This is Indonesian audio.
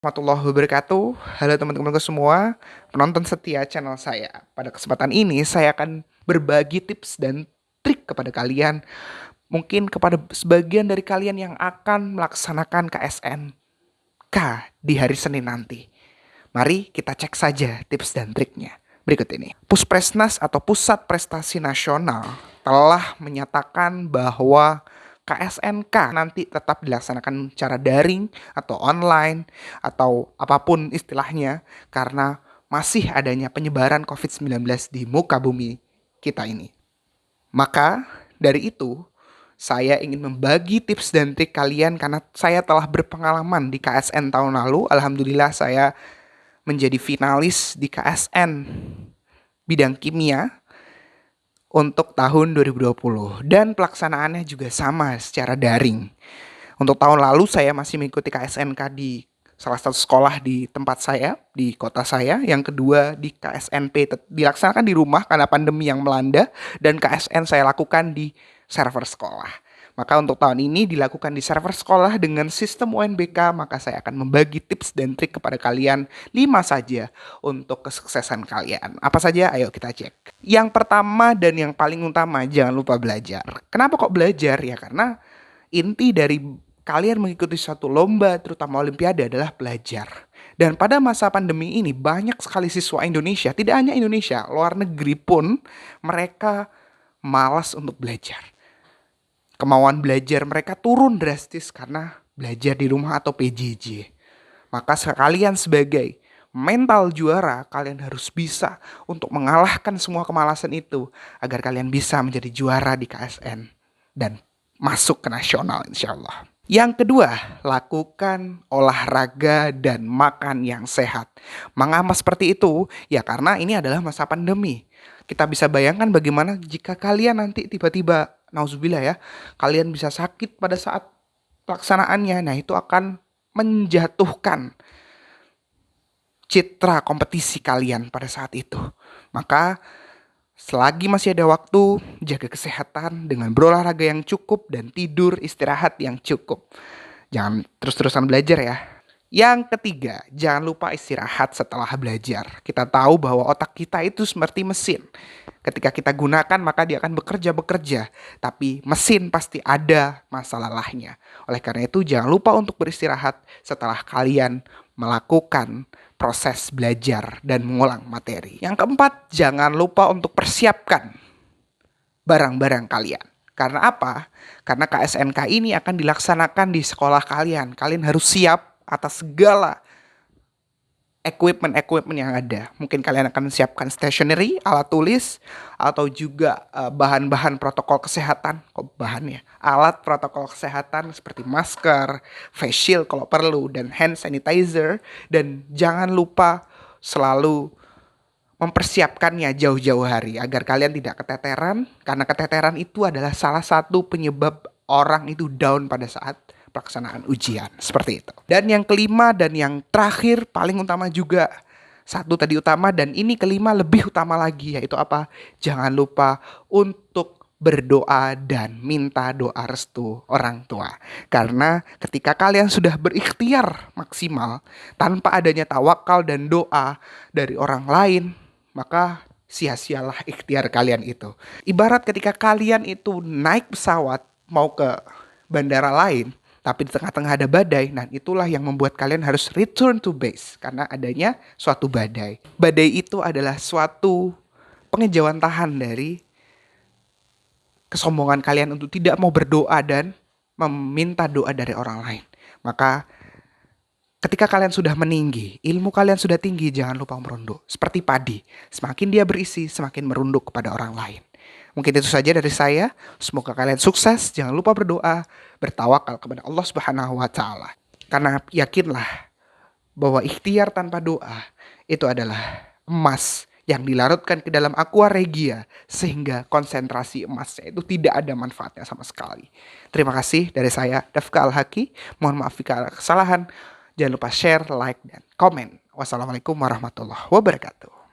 Warahmatullahi wabarakatuh. Halo teman-temanku semua, penonton setia channel saya. Pada kesempatan ini saya akan berbagi tips dan trik kepada kalian, mungkin kepada sebagian dari kalian yang akan melaksanakan KSNK di hari Senin nanti. Mari kita cek saja tips dan triknya. Berikut ini. Puspresnas atau Pusat Prestasi Nasional telah menyatakan bahwa KSNK nanti tetap dilaksanakan secara daring atau online atau apapun istilahnya karena masih adanya penyebaran COVID-19 di muka bumi kita ini. Maka dari itu, saya ingin membagi tips dan trik kalian karena saya telah berpengalaman di KSN tahun lalu. Alhamdulillah saya menjadi finalis di KSN bidang kimia untuk tahun 2020 dan pelaksanaannya juga sama secara daring. Untuk tahun lalu saya masih mengikuti KSNK di salah satu sekolah di tempat saya, di kota saya. Yang kedua di KSNP dilaksanakan di rumah karena pandemi yang melanda, dan KSN saya lakukan di server sekolah. Maka untuk tahun ini dilakukan di server sekolah dengan sistem UNBK, maka saya akan membagi tips dan trik kepada kalian 5 saja untuk kesuksesan kalian. Apa saja? Ayo kita cek. Yang pertama dan yang paling utama, jangan lupa belajar. Kenapa kok belajar? Ya karena inti dari kalian mengikuti suatu lomba, terutama olimpiade, adalah belajar. Dan pada masa pandemi ini banyak sekali siswa Indonesia, tidak hanya Indonesia, luar negeri pun mereka malas untuk belajar. Kemauan belajar mereka turun drastis karena belajar di rumah atau PJJ. Maka sekalian sebagai mental juara, kalian harus bisa untuk mengalahkan semua kemalasan itu agar kalian bisa menjadi juara di KSN dan masuk ke nasional insya Allah. Yang kedua, lakukan olahraga dan makan yang sehat. Mengapa seperti itu? Ya karena ini adalah masa pandemi. Kita bisa bayangkan bagaimana jika kalian nanti tiba-tiba, nauzubillah ya, kalian bisa sakit pada saat pelaksanaannya. Nah itu akan menjatuhkan citra kompetisi kalian pada saat itu. Maka selagi masih ada waktu, jaga kesehatan dengan berolahraga yang cukup dan tidur istirahat yang cukup. Jangan terus-terusan belajar ya. Yang ketiga, jangan lupa istirahat setelah belajar. Kita tahu bahwa otak kita itu seperti mesin. Ketika kita gunakan maka dia akan bekerja. Tapi mesin pasti ada masa lelahnya. Oleh karena itu jangan lupa untuk beristirahat setelah kalian melakukan proses belajar dan mengulang materi. Yang keempat, jangan lupa untuk persiapkan barang-barang kalian. Karena apa? Karena KSNK ini akan dilaksanakan di sekolah kalian. Kalian harus siap atas segala equipment yang ada. Mungkin kalian akan siapkan stationery, alat tulis, atau juga bahan-bahan protokol kesehatan. Kok bahan ya? Alat protokol kesehatan seperti masker, face shield kalau perlu, dan hand sanitizer. Dan jangan lupa selalu mempersiapkannya jauh-jauh hari agar kalian tidak keteteran. Karena keteteran itu adalah salah satu penyebab orang itu down pada saat pelaksanaan ujian, seperti itu. Dan yang kelima dan yang terakhir paling utama juga, satu tadi utama dan ini kelima lebih utama lagi, yaitu apa? Jangan lupa untuk berdoa dan minta doa restu orang tua. Karena ketika kalian sudah berikhtiar maksimal tanpa adanya tawakal dan doa dari orang lain, maka sia-sialah ikhtiar kalian itu. Ibarat ketika kalian itu naik pesawat mau ke bandara lain, tapi di tengah-tengah ada badai, nah itulah yang membuat kalian harus return to base karena adanya suatu badai. Badai itu adalah suatu pengejawantahan dari kesombongan kalian untuk tidak mau berdoa dan meminta doa dari orang lain. Maka ketika kalian sudah meninggi, ilmu kalian sudah tinggi, jangan lupa merunduk. Seperti padi, semakin dia berisi, semakin merunduk kepada orang lain. Mungkin itu saja dari saya. Semoga kalian sukses. Jangan lupa berdoa, bertawakal kepada Allah Subhanahu wa taala. Karena yakinlah bahwa ikhtiar tanpa doa itu adalah emas yang dilarutkan ke dalam aqua regia sehingga konsentrasi emasnya itu tidak ada manfaatnya sama sekali. Terima kasih dari saya, Dafka Al-Haki. Mohon maaf jika ada kesalahan. Jangan lupa share, like, dan komen. Wassalamualaikum warahmatullahi wabarakatuh.